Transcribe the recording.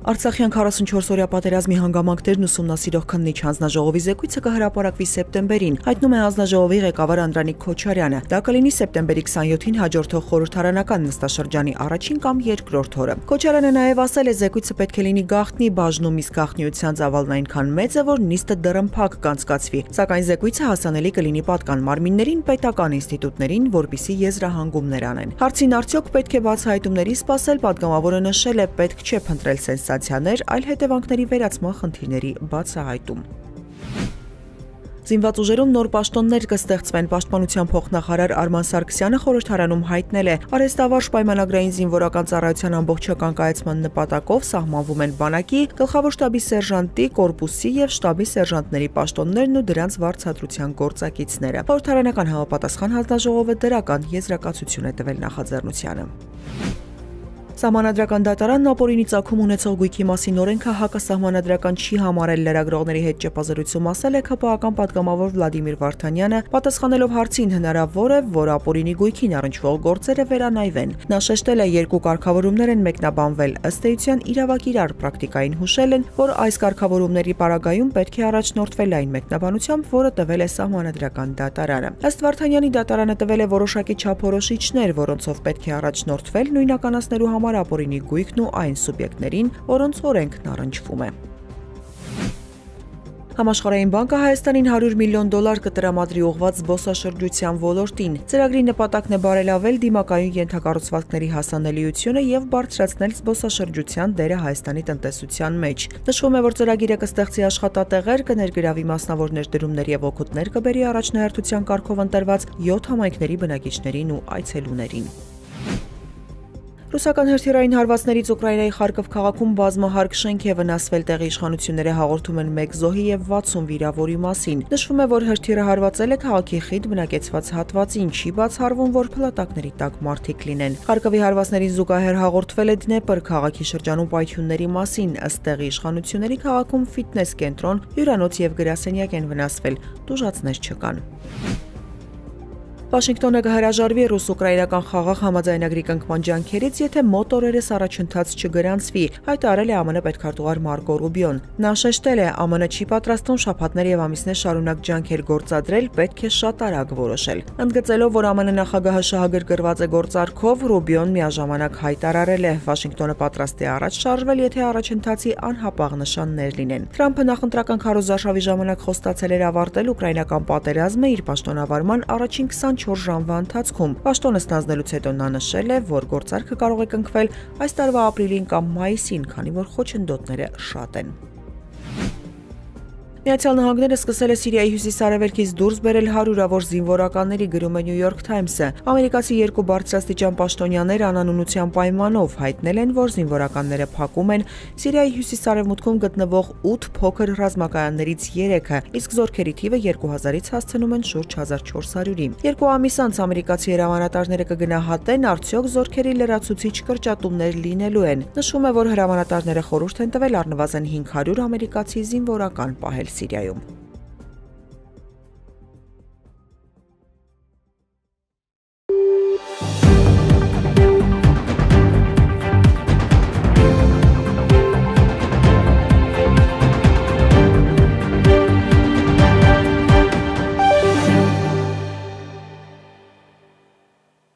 Արցախյան 44-օրյա պատերազմի հանգամանքներն ուսումնասիրող քննիչ հանձնաժողովի զեկույցը կհրապարակվի սեպտեմբերին, հայտնում է հանձնաժողովի ղեկավար Անդրանիկ Քոչարյանը։ Դա կլինի սեպտեմբերի 27-ին հաջորդող խորհրդարանական նստաշրջանի առաջին կամ երկրորդ օրը։ Քոչարյանը նաև ասել է, զեկույցը պետք է լինի գաղտնի բաժնում, իսկ գաղտնիության ծավալն այնքան մեծ է, որ նիստը դռնփակ կանցկացվի, սակայն զեկույցը հասանելի կլինի պատկան մարմիններին, պետական ինստիտուտներին, որպեսզի եզրահանգումներ անեն։ Հարցին արդյոք պետք է բացահայտումների սպասել, պատգամավորը նշել է, պետք չէ փնտրել սենսացիաներ, այլ հետևանքների վերացման խնդիրների բացահայտում։ Զինված ուժերում նոր պաշտոններ կստեղծվեն, պաշտպանության փոխնախարար Արման Սարգսյանը խորհրդարանում հայտնել է, արհեստավարժ պայմանագրային զինվորական ծառայության ամբողջական կայացման նպատակով սահմանվում են բանակի, գլխավոր շտաբի սերժանտի, կորպուսի եւ շտաբի սերժանտների պաշտոններն ու դրանց վարձատրության գործակիցները։ Խորհրդարանական համապատասխան հանձնաժողովը դրական եզրակացություն է տվել նախաձեռնությանը։ Սահմանադրական դատարանն ապօրինի ծագում ունեցող գույքի մասին օրենքը հակասահմանադրական չի համարել, լրագրողների հետ ճեպազրույցում ասել է ՔՊԱ-ական պատգամավոր Վլադիմիր Վարդանյանը, պատասխանելով հարցին հնարավոր է, որ ապօրինի գույքին առնչվող գործերը վերանայվեն։ Նա շեշտել է, երկու կարգավորումներ են մեկնաբանվել, ըստ էության իրավագիրար պրակտիկային հուշել են, որ այս կարգավորումների պարագայում պետք է առաջնորդվել այն մեկնաբանությամբ, որը տվել է սահմանադրական դատարանը։ Ըստ Վարդանյանի, դատարանը տվել է որոշակի չափորոշիչներ, որոնցով պետք է առաջնորդվել նույնականացնելու համար ապօրինի գույքն ու այն սուբյեկտներին, որոնց օրենքն առնչվում է։ Համաշխարհային բանկը Հայաստանին $100 միլիոն կտրամադրի ուղղված զբոսաշրջության ոլորտին։ Ծրագրի նպատակն է բարելավել դիմակայուն ենթակառուցվածքների հասանելիությունը եւ բարձրացնել զբոսաշրջության դերը Հայաստանի տնտեսության մեջ։ Նշվում է, որ ծրագիրը կստեղծի աշխատատեղեր, կներգրավի մասնավոր ներդրումներ եւ օգուտներ կբերի առաջնահերթության կարգով ընտրված 7 համայնքների բնակիչներին ու այցելուներին։ Ռուսական հրթիռային հարվածներից Ուկրաինայի Խարկով քաղաքում բազմահարկ շենք է վնասվել, տեղի իշխանությունները հաղորդում են 1 զոհի եւ 60 վիրավորի մասին։ Նշվում է, որ հրթիռը հարվածել է քաղաքի խիտ բնակեցված հատվածին, չի բացառվում, որ փլատակների տակ մարդիկ լինեն։ Խարկովի հարվածներին զուգահեռ հաղորդվել է Դնեպր քաղաքի շրջանում պայթյունների մասին, ըստ տեղի իշխանությունների քաղաքում ֆիթնես կենտրոն, հյուրանոց եւ գրասենյակ են վնասվել, տուժածներ չկան։ Վաշինգտոնը կհրաժարվի ռուս-ուկրաինական խաղաղ համաձայնագրի կնքման ջանքերից, եթե մոտ օրերս առաջընթաց չգրանցվի, հայտարարել է ԱՄՆ պետքարտուղար Մարկո Ռուբիոն։ Նա շեշտել է, ԱՄՆ չի պատրաստվում շաբաթներ եւ ամիսներ շարունակ ջանքեր գործադրել, պետք է շատ արագ որոշել։ Ընդգծելով, որ ԱՄՆ նախագահը շահագրգռված է գործարքով, Ռուբիոն միաժամանակ հայտարարել է, Վաշինգտոնը պատրաստ է առաջ շարժվել, եթե առաջընթացի անհապաղ նշաններ լինեն։ Թրամփը նախընտրական քարոզարշավի ժամանակ խոստացել էր ավարտել ուկրաինական պատերազմը իր պաշտոնավարման առաջին 24 ժամվա ընթացքում։ Պաշտոնը ստանձնելուց հետո նա նշել է, որ գործարքը կարող է կնքվել այս տարվա ապրիլին կամ մայիսին, քանի որ խոչընդոտները շատ են։ Միացյալ Նահանգները սկսել է Սիրիայի հյուսիս-արևելքից դուրս բերել հարյուրավոր զինվորականների, գրում է New York Times-ը։ Ամերիկացի երկու բարձրաստիճան պաշտոնյաներ անանունության պայմանով հայտնել են, որ զինվորականները փակում են Սիրիայի հյուսիս-արևմուտքում գտնվող 8 փոքր ռազմակայաններից 3-ը, իսկ զորքերի թիվը 2000-ից հասցնում են շուրջ 1400-ի։ Երկու ամիս անց ամերիկացի հրամանատարները կգնահատեն, արդյոք զորքերի լրացուցիչ կրճատումներ լինելու են։ Նշվում է, որ հրամանատարները խորհուրդ են տվել առնվազն 500 ամերիկացի զինվորական պահել Սիրիայում։